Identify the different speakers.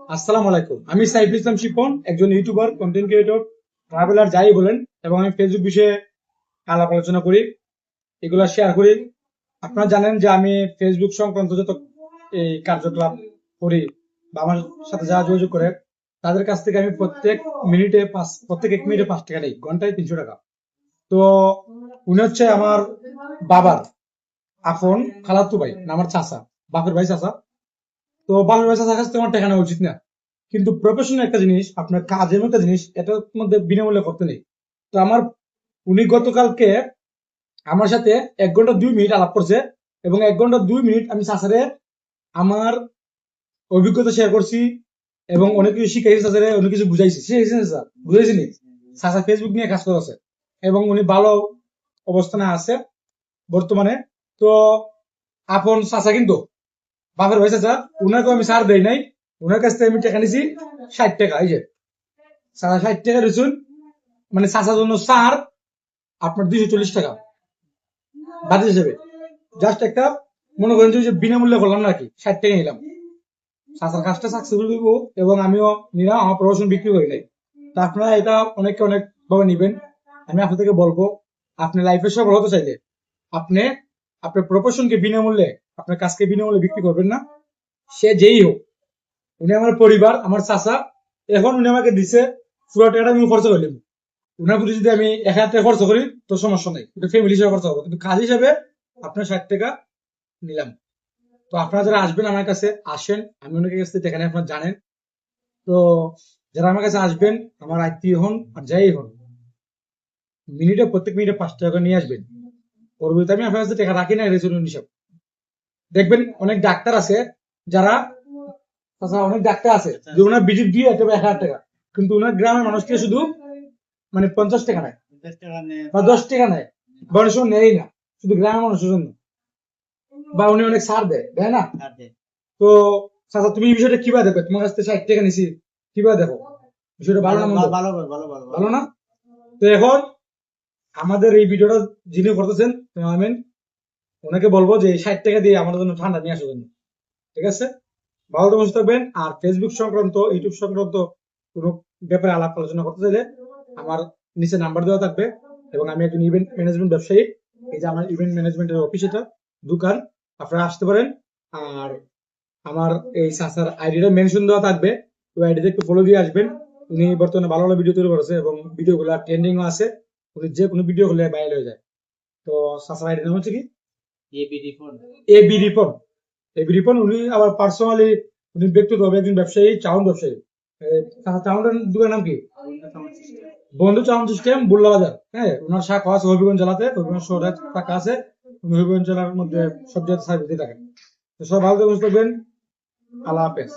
Speaker 1: আসসালামু আলাইকুম। আমি সাইফুল ইসলাম শিপন, একজন ইউটিউবার, কন্টেন্ট ক্রিয়েটর, ট্রাভেলার যাই বলেন, এবং আমি ফেসবুক বিষয়ে আলাপ আলোচনা করি, এগুলা শেয়ার করি। আপনারা জানেন যে আমি ফেসবুক সংক্রান্ত যত এই কার্যকলাপ করি বা আমার সাথে যারা যোগাযোগ করে তাদের কাছ থেকে আমি প্রত্যেক 1 মিনিটে 5 টাকা নেই, ঘন্টায় 300 টাকা। তো উনি হচ্ছে আমার বাবার আপন খালাতো ভাই না, আমার চাচা, বাপের ভাই চাচা। তো বাপের ভাই চাচার কাছ থেকে আমার টাকা নেওয়া উচিত না, কিন্তু প্রফেশনাল একটা জিনিস, আপনার কাজের একটা জিনিস, এটার মধ্যে বিনামূল্যে করতে নেই। তো উনি গতকালকে আমার সাথে 1 ঘন্টা 2 মিনিট আলাপ করছে, এবং 1 ঘন্টা 2 মিনিট আমি চাচারে আমার অভিজ্ঞতা শেয়ার করছি, এবং অনেক কিছু শিখাইছি চাচারে, অনেক কিছু বুঝাইছি। শিখাইছি না স্যার, বুঝাইছি নি? চাচা ফেসবুক নিয়ে কাজ করেছে এবং উনি ভালো অবস্থানে আছে বর্তমানে। তো আপন চাচা কিন্তু বাপের ভাই চাচা, উনাকে আমি সার দেই নাই। উনার কাছ থেকে আমি টাকা নিছি 60 টাকা। এই যে চাচা 60 টাকা দিচ্ছুন, মানে চাচার জন্য সার আপনার 240 টাকা বাদ হিসেবে। জাস্ট একটা মনে করেন যে বিনামূল্যে করলাম না আর কি, 60 টাকা নিলাম। চাচার কাজটা সাকসেসফুল দিব এবং আমিও নিলাম, আমার প্রমোশন বিক্রি করে নাই। তো আপনারা এটা অনেককে অনেক ভাবে নিবেন। আমি আপনাদেরকে বলবো, আপনি লাইফে সফল হতে চাইলে আপনি আপনার প্রফেশনকে বিনামূল্যে, আপনার কাজকে বিনামূল্যে বিক্রি করবেন না, সে যেই হোক। উনি আমার পরিবার, আমার চাচা। এখন উনি আমাকে দিছে পুরো টাকাটা আমি খরচ করলাম। উনার প্রতি যদি আমি 1,000 টাকা খরচ করি তো সমস্যা নাই, ওটা ফ্যামিলি হিসেবে খরচ হবে, কিন্তু কাজ হিসাবে আপনার 60 টাকা নিলাম। তো আপনারা যারা আসবেন আমার কাছে, আসেন। আমি অনেকের কাছে এখানে আপনারা জানেন। তো যারা আমার কাছে আসবেন, আমার আত্মীয় হন আর যাই হন, প্রত্যেক মিনিটে 5 টাকা করে নিয়ে আসবেন। পরবর্তীতে আমি আপনার কাছে টাকা রাখি না, রেজুলেশন হিসাব। দেখবেন অনেক ডাক্তার আছে যারা, তাছাড়া অনেক ডাক্তার আছে যে ওনার ভিজিট দিয়ে একটা 1,000 টাকা, কিন্তু ওনার গ্রামের মানুষকে শুধু মানে 50 টাকা নেয় বা 10 টাকা নেয়, বা অনেক সময় নেয়ই না, শুধু গ্রামের মানুষের জন্য। বা উনি অনেক ছাড় দেয়, দেয় না? তো চাচা, তুমি এই বিষয়টা কিভাবে দেখবে? তোমার কাছ থেকে 60 টাকা নিছি, কিভাবে দেখো বিষয়টা? ভালো না মন্দ? ভালো না? তো এখন আমাদের এই ভিডিওটা যিনি করতেছেন, আমেন, ওনাকে বলবো যে 60 টাকা দিয়ে আমাদের জন্য ঠান্ডা নিয়ে আসার জন্য। ঠিক আছে? ভালো থাকবেন, থাকবেন। আর ফেসবুক সংক্রান্ত, ইউটিউব সংক্রান্ত কোনো ব্যাপারে আলাপ আলোচনা করতে চাইলে আমার নিচে নাম্বার দেওয়া থাকবে, এবং আমি একজন ইভেন্ট ম্যানেজমেন্ট ব্যবসায়ী। এই যে আমার ইভেন্ট ম্যানেজমেন্টের অফিস, এটা দোকান, আপনারা আসতে পারেন। আর আমার এই সাসার আইডিটা মেনশন দেওয়া থাকবে, ওই আইডিতে একটু ফলো দিয়ে আসবেন। উনি বর্তমানে ভালো ভালো ভিডিও তৈরি করেছে এবং ভিডিওগুলো ট্রেন্ডিংও আছে। উনি যে কোনো ভিডিও হলে ভাইরাল হয়ে যায়। তো সাসার আইডির নাম হচ্ছে কি? এবি রিপন। এবি রিপন। উনি আবার পার্সোনালি, উনি ব্যক্তিগতভাবে একজন ব্যবসায়ী, চাউন ব্যবসায়ী। চাউনের দোকানের নাম কি? বন্ধু চাউন সিস্টেম, বুল্লা বাজার। হ্যাঁ, ওনার শাখা আছে হবিগঞ্জ জেলাতে, হবিগঞ্জ শহরে শাখা আছে। উনি হবিগঞ্জ জেলার মধ্যে সব জায়গায় সার্ভিস দিয়ে থাকেন। তো সব ভালো থাকবেন। আল্লাহ হাফেজ।